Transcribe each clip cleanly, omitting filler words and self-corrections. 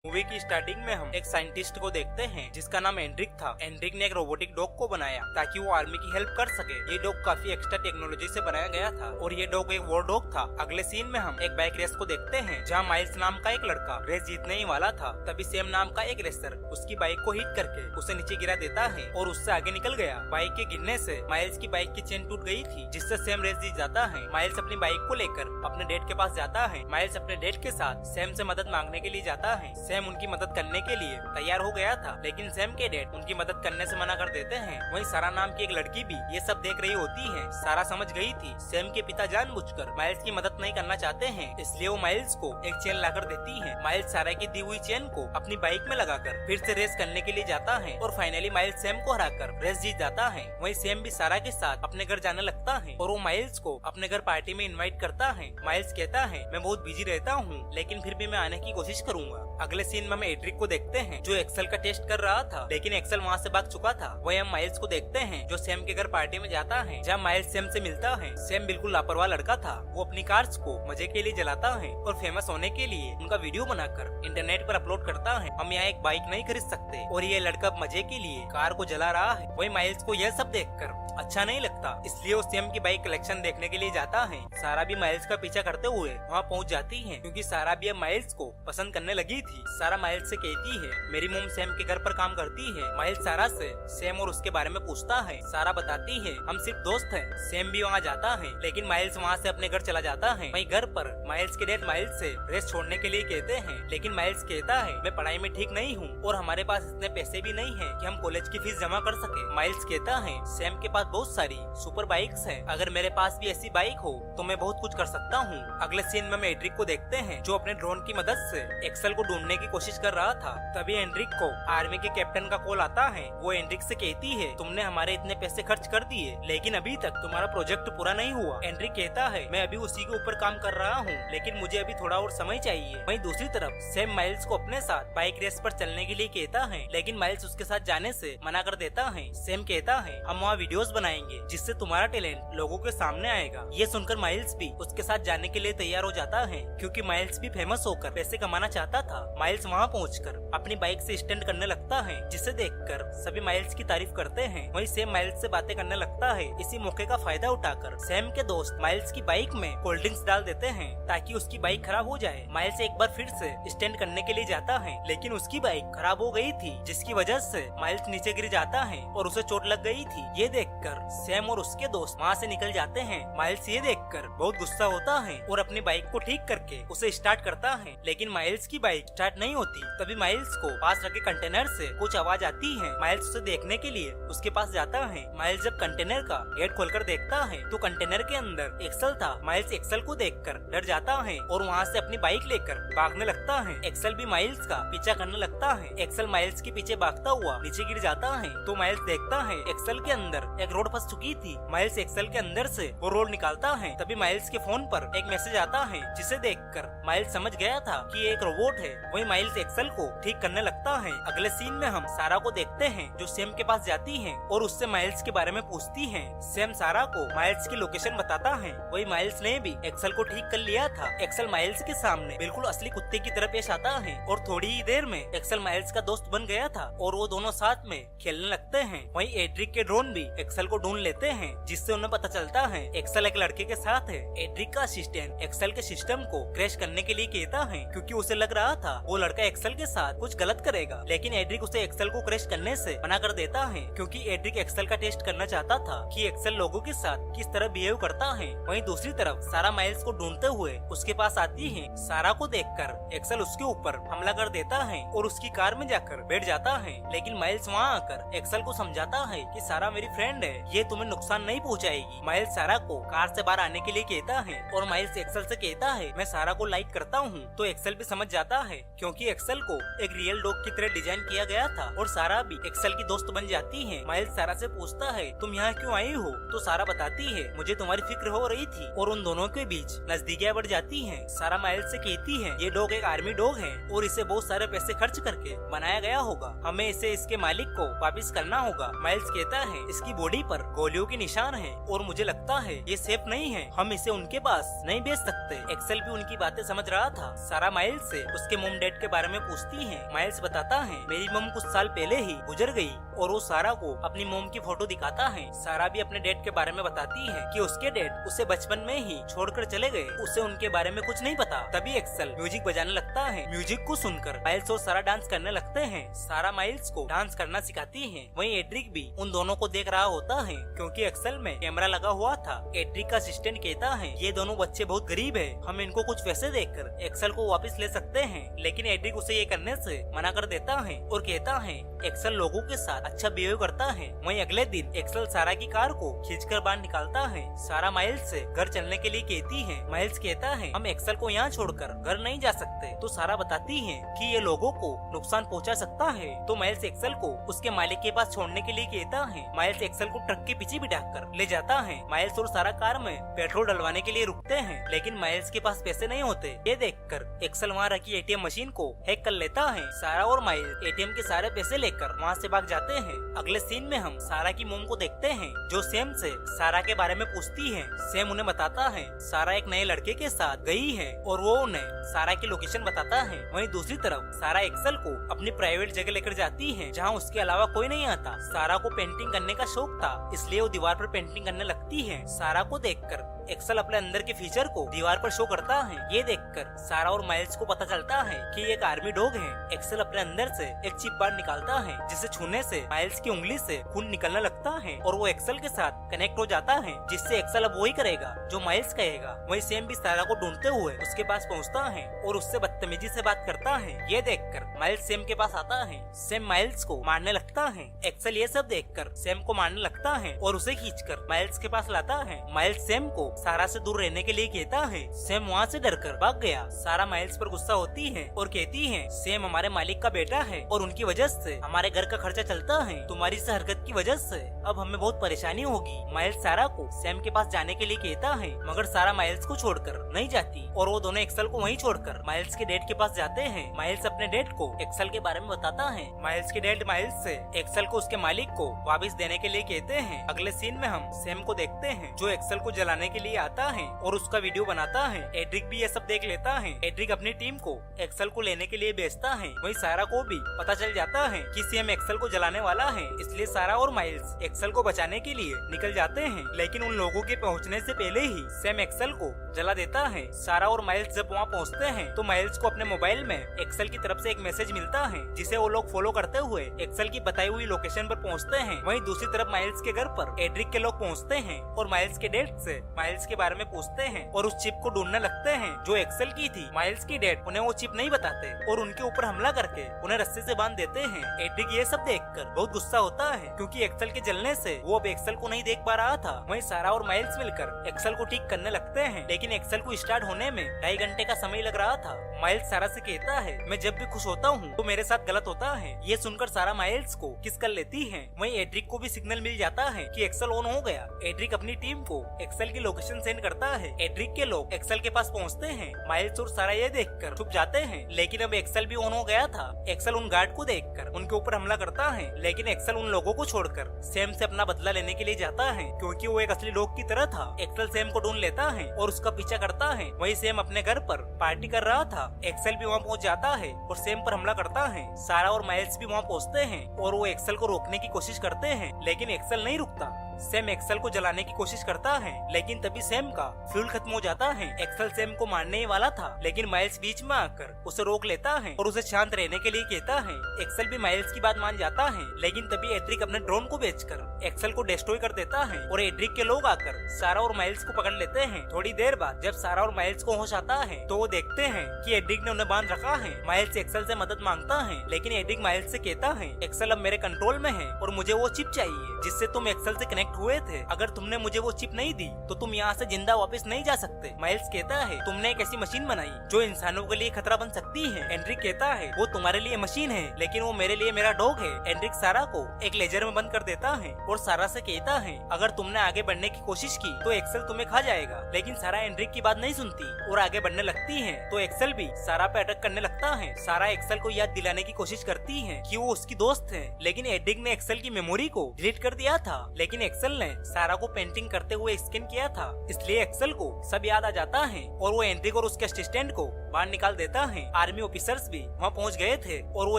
Movie की starting में हम एक साइंटिस्ट को देखते हैं जिसका नाम एंड्रिक था। एंड्रिक ने एक रोबोटिक डॉग को बनाया ताकि वो आर्मी की हेल्प कर सके। ये डॉग काफी एक्स्ट्रा टेक्नोलॉजी से बनाया गया था और ये डॉग एक वॉर डॉग था। अगले सीन में हम एक बाइक रेस को देखते हैं जहाँ माइल्स नाम का एक लड़का रेस जीतने ही वाला था। तभी सैम नाम का एक रेसर उसकी बाइक को हिट करके उसे नीचे गिरा देता है और उससे आगे निकल गया। बाइक के गिरने से माइल्स की बाइक की चेन टूट गई थी जिससे सैम रेस जीत जाता है। माइल्स अपनी बाइक को लेकर अपने डैड के पास जाता है। माइल्स अपने डैड के साथ सैम से मदद मांगने के लिए जाता है। सैम उनकी मदद करने के लिए तैयार हो गया था लेकिन सैम के डैड उनकी मदद करने से मना कर देते हैं। वहीं सारा नाम की एक लड़की भी ये सब देख रही होती है। सारा समझ गई थी सैम के पिता जानबूझकर माइल्स की मदद नहीं करना चाहते हैं, इसलिए वो माइल्स को एक चेन लाकर देती है। माइल्स सारा की दी हुई चेन को अपनी बाइक में लगाकर फिर से रेस करने के लिए जाता है और फाइनली माइल्स सैम को हराकर रेस जीत जाता है। वहीं सैम भी सारा के साथ अपने घर जाने लगता है और वो माइल्स को अपने घर पार्टी में इनवाइट करता है। माइल्स कहता है मैं बहुत बिजी रहता हूँ लेकिन फिर भी मैं आने की कोशिश करूंगा। अगले सीन में हम एड्रिक को देखते हैं जो एक्सेल का टेस्ट कर रहा था लेकिन एक्सेल वहाँ से भाग चुका था। वहीं हम माइल्स को देखते हैं जो सैम के घर पार्टी में जाता है जहाँ माइल्स सैम से मिलता है। सैम बिल्कुल लापरवाह लड़का था। वो अपनी कार्स को मजे के लिए जलाता है और फेमस होने के लिए उनका वीडियो बनाकर इंटरनेट पर अपलोड करता है। हम यहाँ एक बाइक नहीं खरीद सकते और ये लड़का मजे के लिए कार को जला रहा है। वही माइल्स को यह सब देखकर अच्छा नहीं लगता इसलिए वो सैम की बाइक कलेक्शन देखने के लिए जाता है। सारा भी माइल्स का पीछा करते हुए वहाँ पहुँच जाती है क्योंकि सारा भी अब माइल्स को पसंद करने लगी थी। सारा माइल्स से कहती है मेरी मॉम सैम के घर पर काम करती है। माइल्स सारा से सैम और उसके बारे में पूछता है। सारा बताती है हम सिर्फ दोस्त हैं। सैम भी वहाँ जाता है लेकिन माइल्स वहाँ से अपने घर चला जाता है। वहीं घर पर माइल्स के डैड माइल्स से रेस छोड़ने के लिए कहते हैं लेकिन माइल्स कहता है मैं पढ़ाई में ठीक नहीं हूँ और हमारे पास इतने पैसे भी नहीं है कि हम कॉलेज की फीस जमा कर सके। माइल्स कहता है सैम के पास बहुत सारी सुपर बाइक्स हैं, अगर मेरे पास भी ऐसी बाइक हो तो मैं बहुत कुछ कर सकता हूँ। अगले सीन में हम एड्रिक को देखते हैं जो अपने ड्रोन की मदद से एक्सेल को ढूंढने की कोशिश कर रहा था। तभी एंड्रिक को आर्मी के कैप्टन का कॉल आता है। वो एंड्रिक से कहती है तुमने हमारे इतने पैसे खर्च कर दिए लेकिन अभी तक तुम्हारा प्रोजेक्ट पूरा नहीं हुआ। एंड्रिक कहता है मैं अभी उसी के ऊपर काम कर रहा हूँ लेकिन मुझे अभी थोड़ा और समय चाहिए। वहीं दूसरी तरफ सैम माइल्स को अपने साथ बाइक रेस पर चलने के लिए कहता है लेकिन माइल्स उसके साथ जाने से मना कर देता है। सैम कहता है हम वहाँ वीडियोस बनाएंगे जिससे तुम्हारा टैलेंट लोगों के सामने आएगा। ये सुनकर माइल्स भी उसके साथ जाने के लिए तैयार हो जाता है क्योंकि माइल्स भी फेमस होकर पैसे कमाना चाहता था। माइल्स वहाँ पहुंचकर अपनी बाइक से स्टंट करने लगता है जिसे देखकर सभी माइल्स की तारीफ करते हैं। वहीं सैम माइल्स से बातें करने लगता है। इसी मौके का फायदा उठाकर सैम के दोस्त माइल्स की बाइक में कोल्ड ड्रिंक्स डाल देते हैं ताकि उसकी बाइक खराब हो जाए। माइल्स एक बार फिर से स्टंट करने के लिए जाता है लेकिन उसकी बाइक खराब हो गई थी जिसकी वजह से माइल्स नीचे गिर जाता है और उसे चोट लग गई थी। ये देखकर सैम और उसके दोस्त वहाँ से निकल जाते हैं। माइल्स ये देखकर बहुत गुस्सा होता है और अपनी बाइक को ठीक करके उसे स्टार्ट करता है लेकिन माइल्स की बाइक स्टार्ट नहीं होती। तभी माइल्स को पास रखे कंटेनर से कुछ आवाज आती है। माइल्स उसे देखने के लिए उसके पास जाता है। माइल्स जब कंटेनर का गेट खोलकर देखता है तो कंटेनर के अंदर एक्सेल था। माइल्स एक्सेल को देखकर डर जाता है और वहाँ से अपनी बाइक लेकर भागने लगता है। एक्सेल भी माइल्स का पीछा करने लगता है। एक्सेल माइल्स के पीछे भागता हुआ नीचे गिर जाता है तो माइल्स देखता है एक्सेल के अंदर एक रोड फंस चुकी थी। माइल्स एक्सेल के अंदर से वो रोड निकालता है। तभी माइल्स के फोन पर एक मैसेज आता है जिसे देखकर माइल्स समझ गया था कि ये एक रोबोट है। वही माइल्स एक्सेल को ठीक करने लगता है। अगले सीन में हम सारा को देखते हैं जो सैम के पास जाती है और उससे माइल्स के बारे में पूछती है। सैम सारा को माइल्स की लोकेशन बताता है। वही माइल्स ने भी एक्सेल को ठीक कर लिया था। एक्सेल माइल्स के सामने बिल्कुल असली कुत्ते की तरह पेश आता है और थोड़ी ही देर में एक्सेल माइल्स का दोस्त बन गया था और वो दोनों साथ में खेलने लगते हैं। वहीं एड्रिक के ड्रोन भी एक्सेल को ढूंढ लेते हैं जिससे उन्हें पता चलता है एक्सेल एक लड़के के साथ है। एड्रिक का असिस्टेंट एक्सेल के सिस्टम को क्रैश करने के लिए कहता है क्योंकि उसे लग रहा था वो लड़का एक्सेल के साथ कुछ गलत करेगा लेकिन एड्रिक उसे एक्सेल को क्रैश करने से मना कर देता है क्योंकि एड्रिक एक्सेल का टेस्ट करना चाहता था कि एक्सेल लोगों के साथ किस तरह बिहेव करता है। वहीं दूसरी तरफ सारा माइल्स को ढूंढते हुए उसके पास आती है। सारा को देखकर एक्सेल उसके ऊपर हमला कर देता है और उसकी कार में जाकर बैठ जाता है लेकिन माइल्स वहाँ आकर एक्सेल को समझाता है कि सारा मेरी फ्रेंड है, ये तुम्हें नुकसान नहीं पहुँचाएगी। माइल्स सारा को कार से बाहर आने के लिए कहता है और माइल्स एक्सेल से कहता है मैं सारा को लाइक करता हूँ। तो एक्सेल भी समझ जाता है क्योंकि एक्सेल को एक रियल डॉग की तरह डिजाइन किया गया था और सारा भी एक्सेल की दोस्त बन जाती है। माइल्स सारा से पूछता है तुम यहाँ क्यों आई हो? तो सारा बताती है मुझे तुम्हारी फिक्र हो रही थी और उन दोनों के बीच नजदीकियां बढ़ जाती हैं। सारा माइल्स से कहती है ये डॉग एक आर्मी डॉग है और इसे बहुत सारे पैसे खर्च करके बनाया गया होगा, हमें इसे इसके मालिक को वापस करना होगा। माइल्स कहता है इसकी बॉडी पर गोलियों के निशान है और मुझे लगता है ये सेफ नहीं है, हम इसे उनके पास नहीं भेज सकते। एक्सेल भी उनकी बातें समझ रहा था। सारा माइल्स से उसके मॉम डैड डेट के बारे में पूछती है। माइल्स बताता है मेरी मम कुछ साल पहले ही गुजर गई और वो सारा को अपनी मम की फोटो दिखाता है। सारा भी अपने डेड के बारे में बताती है कि उसके डेड उसे बचपन में ही छोड़कर चले गए, उसे उनके बारे में कुछ नहीं पता। तभी एक्सेल म्यूजिक बजाने लगता है। म्यूजिक को सुनकर माइल्स और सारा डांस करने लगते हैं। सारा माइल्स को डांस करना सिखाती है। वहीं एड्रिक भी उन दोनों को देख रहा होता है क्योंकि एक्सेल में कैमरा लगा हुआ था। एड्रिक का असिस्टेंट कहता है ये दोनों बच्चे बहुत गरीब है, हम इनको कुछ पैसे देकर एक्सेल को वापस ले सकते हैं, लेकिन एड्रिक उसे ये करने से मना कर देता है और कहता है एक्सेल लोगों के साथ अच्छा बिहेव करता है। वहीं अगले दिन एक्सेल सारा की कार को खींचकर बाहर निकालता है। सारा माइल्स से घर चलने के लिए कहती है। माइल्स कहता है हम एक्सेल को यहाँ छोड़कर घर नहीं जा सकते। तो सारा बताती है कि ये लोगों को नुकसान पहुँचा सकता है। तो माइल्स एक्सेल को उसके मालिक के पास छोड़ने के लिए कहता है। माइल्स एक्सेल को ट्रक के पीछे बिठाकर ले जाता है। माइल्स और सारा कार में पेट्रोल डलवाने के लिए रुकते हैं, लेकिन माइल्स के पास पैसे नहीं होते। ये देखकर एक्सेल वहाँ रखी एटीएम मशीन को हैक कर लेता है। सारा और माइल्स एटीएम के सारे पैसे लेकर वहाँ से भाग जाते हैं। अगले सीन में हम सारा की मोम को देखते हैं जो सैम से सारा के बारे में पूछती है। सैम उन्हें बताता है सारा एक नए लड़के के साथ गई है और वो उन्हें सारा की लोकेशन बताता है। वहीं दूसरी तरफ सारा एक्सेल को अपनी प्राइवेट जगह लेकर जाती है जहाँ उसके अलावा कोई नहीं आता। सारा को पेंटिंग करने का शौक था, इसलिए वो दीवार पर पेंटिंग करने लगती है। सारा को देखकर एक्सेल अपने अंदर के फीचर को दीवार पर शो करता है। ये देखकर सारा और माइल्स को पता चलता है कि एक आर्मी डॉग है। एक्सेल अपने अंदर से एक चिप बाहर निकालता है जिसे छूने से माइल्स की उंगली से खून निकलने लगता है और वो एक्सेल के साथ कनेक्ट हो जाता है, जिससे एक्सेल अब वही करेगा जो माइल्स कहेगा। वहीं सैम भी सारा को ढूंढते हुए उसके पास पहुँचता है और उससे बदतमीजी से बात करता है। ये देखकर माइल्स सैम के पास आता है। सैम माइल्स को मारने लगता है। एक्सेल ये सब देखकर सैम को मारने लगता है और उसे खींचकर माइल्स के पास लाता है। माइल्स सैम को सारा से दूर रहने के लिए कहता है। सैम वहाँ से डरकर भाग गया। सारा माइल्स पर गुस्सा होती है और कहती है सैम हमारे मालिक का बेटा है और उनकी वजह से हमारे घर का खर्चा चलता है, तुम्हारी इस हरकत की वजह से अब हमें बहुत परेशानी होगी। माइल्स सारा को सैम के पास जाने के लिए कहता है, मगर सारा माइल्स को छोड़कर नहीं जाती और वो दोनों एक्सेल को वहीं छोड़कर माइल्स के डैड के पास जाते हैं। माइल्स अपने डैड को एक्सेल के बारे में बताता है। माइल्स के डैड माइल्स से एक्सेल को उसके मालिक को वापस देने के लिए कहते हैं। अगले सीन में हम सैम को देखते हैं जो एक्सेल को जलाने के लिए आता है और उसका वीडियो बनाता है। एड्रिक भी ये सब देख लेता है। एड्रिक अपनी टीम को एक्सेल को लेने के लिए भेजता है। वहीं सारा को भी पता चल जाता है कि सैम एक्सेल को जलाने वाला है, इसलिए सारा और माइल्स एक्सेल को बचाने के लिए निकल जाते हैं। लेकिन उन लोगों के पहुंचने से पहले ही सैम एक्सेल को जला देता है। सारा और माइल्स जब वहाँ पहुँचते हैं तो माइल्स को अपने मोबाइल में एक्सेल की तरफ से एक मैसेज मिलता है जिसे वो लोग फॉलो करते हुए एक्सेल की बताई हुई लोकेशन पर पहुँचते हैं। वहीं दूसरी तरफ माइल्स के घर पर एड्रिक के लोग पहुँचते हैं और माइल्स के डैड से माइल्स के बारे में पूछते हैं और उस चिप को ढूंढने लगते हैं जो एक्सेल की थी। माइल्स की डैड उन्हें वो चिप नहीं बताते और उनके ऊपर हमला करके उन्हें रस्सी से बांध देते हैं। एड्रिक ये सब देखकर बहुत गुस्सा होता है क्योंकि एक्सेल के जलने से वो अब एक्सेल को नहीं देख पा रहा था। वहीं सारा और माइल्स मिलकर एक्सेल को ठीक करने लगते हैं, लेकिन एक्सेल को स्टार्ट होने में 2.5 घंटे का समय लग रहा था। माइल्स सारा से कहता है मैं जब भी खुश होता हूँ तो मेरे साथ गलत होता है। ये सुनकर सारा माइल्स को किस कर लेती है। वहीं एड्रिक को भी सिग्नल मिल जाता है कि एक्सेल ऑन हो गया। एड्रिक अपनी टीम को एक्सेल की लोकेशन सेंड करता है। एड्रिक के लोग एक्सेल के पास पहुंचते हैं। माइल्स और सारा ये देखकर छुप जाते हैं, लेकिन अब एक्सेल भी ऑन हो गया था। एक्सेल उन गार्ड को देखकर उनके ऊपर हमला करता है, लेकिन एक्सेल उन लोगों को छोड़कर सैम से अपना बदला लेने के लिए जाता है क्योंकि वो एक असली डॉग की तरह था। एक्सेल सैम को ढूंढ लेता है और उसका पीछा करता है। वहीं सैम अपने घर पर पार्टी कर रहा था। एक्सेल भी वहाँ पहुँच जाता है और सैम पर हमला करता है। सारा और माइल्स भी वहाँ पहुँचते हैं और वो एक्सेल को रोकने की कोशिश करते हैं, लेकिन एक्सेल नहीं रुकता। सैम एक्सेल को जलाने की कोशिश करता है, लेकिन तभी सैम का फ्यूल खत्म हो जाता है। एक्सेल सैम को मारने ही वाला था, लेकिन माइल्स बीच में आकर उसे रोक लेता है और उसे शांत रहने के लिए कहता है। एक्सेल भी माइल्स की बात मान जाता है, लेकिन तभी एड्रिक अपने ड्रोन को बेचकर एक्सेल को डिस्ट्रॉय कर देता है और एड्रिक के लोग आकर सारा और माइल्स को पकड़ लेते हैं। थोड़ी देर बाद जब सारा और माइल्स को होश आता है तो वो देखते हैं कि एड्रिक ने उन्हें बांध रखा है। माइल्स एक्सेल से मदद मांगता है, लेकिन एड्रिक माइल्स से कहता है एक्सेल अब मेरे कंट्रोल में है और मुझे वो चिप चाहिए जिससे तुम एक्सेल से कनेक्ट हुए थे। अगर तुमने मुझे वो चिप नहीं दी तो तुम यहाँ से जिंदा वापस नहीं जा सकते। माइल्स कहता है तुमने एक ऐसी मशीन बनाई जो इंसानों के लिए खतरा बन सकती है। एंड्रिक कहता है वो तुम्हारे लिए मशीन है, लेकिन वो मेरे लिए मेरा डॉग है। एंड्रिक सारा को एक लेजर में बंद कर देता है और सारा से कहता है अगर तुमने आगे बढ़ने की कोशिश की तो एक्सेल तुम्हें खा जाएगा। लेकिन सारा एंड्रिक की बात नहीं सुनती और आगे बढ़ने लगती है तो एक्सेल भी सारा पे अटैक करने लगता है। सारा एक्सेल को याद दिलाने की कोशिश करती है कि वो उसकी दोस्त है, लेकिन एंड्रिक ने एक्सेल की मेमोरी को डिलीट कर दिया था। लेकिन एक्सेल ने सारा को पेंटिंग करते हुए स्कैन किया था, इसलिए एक्सेल को सब याद आ जाता है और वो एंड्रिक और उसके असिस्टेंट को बाहर निकाल देता है। आर्मी ऑफिसर्स भी वहाँ पहुँच गए थे और वो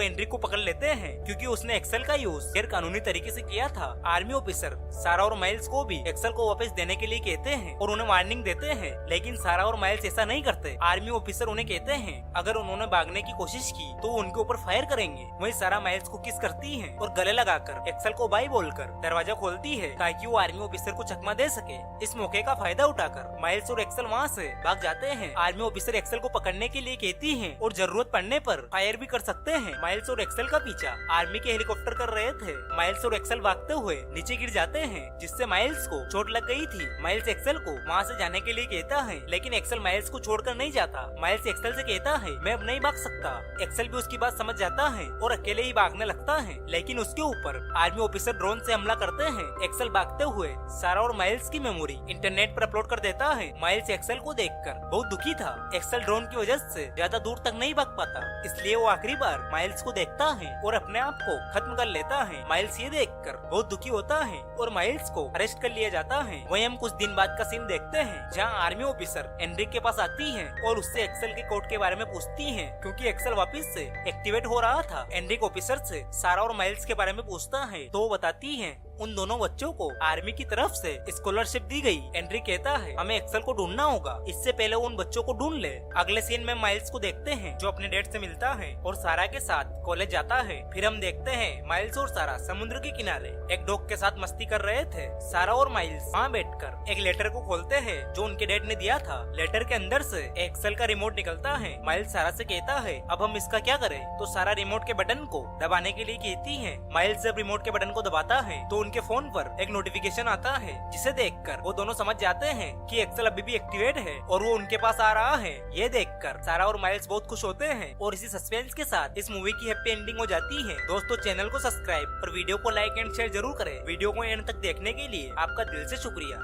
एंड्रिक को पकड़ लेते हैं क्योंकि उसने एक्सेल का यूज गैर कानूनी तरीके से किया था। आर्मी ऑफिसर सारा और माइल्स को भी एक्सेल को वापस देने के लिए कहते हैं और उन्हें वार्निंग देते हैं, लेकिन सारा और माइल्स ऐसा नहीं करते। आर्मी ऑफिसर उन्हें कहते हैं अगर उन्होंने भागने की कोशिश की तो उनके ऊपर फायर करेंगे। वहीं सारा माइल्स को किस करती है और गले लगाकर एक्सेल को बाय बोलकर दरवाजा खोलती है ताकि वो आर्मी ऑफिसर को चकमा दे सके। इस मौके का फायदा उठाकर माइल्स और एक्सेल वहाँ से भाग जाते हैं। आर्मी ऑफिसर एक्सेल को पकड़ने के लिए कहती है और जरूरत पड़ने पर फायर भी कर सकते हैं। माइल्स और एक्सेल का पीछा आर्मी के हेलीकॉप्टर कर रहे थे। माइल्स और एक्सेल भागते हुए नीचे गिर जाते हैं जिससे माइल्स को चोट लग गई थी। माइल्स एक्सेल को वहाँ से जाने के लिए कहता है, लेकिन एक्सेल माइल्स को छोड़कर नहीं जाता। माइल्स एक्सेल से कहता है मैं अब नहीं भाग सकता। एक्सेल भी उसकी बात समझ जाता है और अकेले ही भागने लगता है, लेकिन उसके ऊपर आर्मी ऑफिसर ड्रोन से हमला करते हैं। एक्सेल भागते हुए सारा और माइल्स की मेमोरी इंटरनेट पर अपलोड कर देता है। माइल्स एक्सेल को देखकर बहुत दुखी था। एक्सेल ड्रोन की वजह से ज्यादा दूर तक नहीं भाग पाता, इसलिए वो आखिरी बार माइल्स को देखता है और अपने आप को खत्म कर लेता है। माइल्स ये देखकर बहुत दुखी होता है और माइल्स को अरेस्ट कर लिया जाता है। वहीं हम कुछ दिन बाद का सीन देखते हैं जहां आर्मी ऑफिसर एंड्रिक के पास आती है और उससे एक्सेल के कोड के बारे में पूछती है क्योंकि एक्सेल वापस से एक्टिवेट हो रहा था। एंड्रिक ऑफिसर से सारा और माइल्स के बारे में पूछता है तो वो बताती है उन दोनों बच्चों को आर्मी की तरफ से स्कॉलरशिप दी गई। एंड्रिक कहता है हमें एक्सेल को ढूंढना होगा, इससे पहले वो उन बच्चों को ढूंढ ले। अगले सीन में माइल्स को देखते हैं जो अपने डैड से मिलता है और सारा के साथ कॉलेज जाता है। फिर हम देखते हैं माइल्स और सारा समुद्र के किनारे एक डॉग के साथ मस्ती कर रहे थे। सारा और माइल्स वहाँ बैठकर एक लेटर को खोलते हैं जो उनके डैड ने दिया था। लेटर के अंदर से एक्सेल का रिमोट निकलता है। माइल्स सारा से कहता है अब हम इसका क्या करें, तो सारा रिमोट के बटन को दबाने के लिए कहती है। माइल्स जब रिमोट के बटन को दबाता है तो उनके फोन पर एक नोटिफिकेशन आता है जिसे देखकर वो दोनों समझ जाते हैं कि एक्सेल अभी भी एक्टिवेट है और वो उनके पास आ रहा है। ये देखकर सारा और माइल्स बहुत खुश होते हैं और इसी सस्पेंस के साथ इस मूवी की हैप्पी एंडिंग हो जाती है। दोस्तों चैनल को सब्सक्राइब और वीडियो को लाइक एंड शेयर जरूर करें। वीडियो को एंड तक देखने के लिए आपका दिल से शुक्रिया।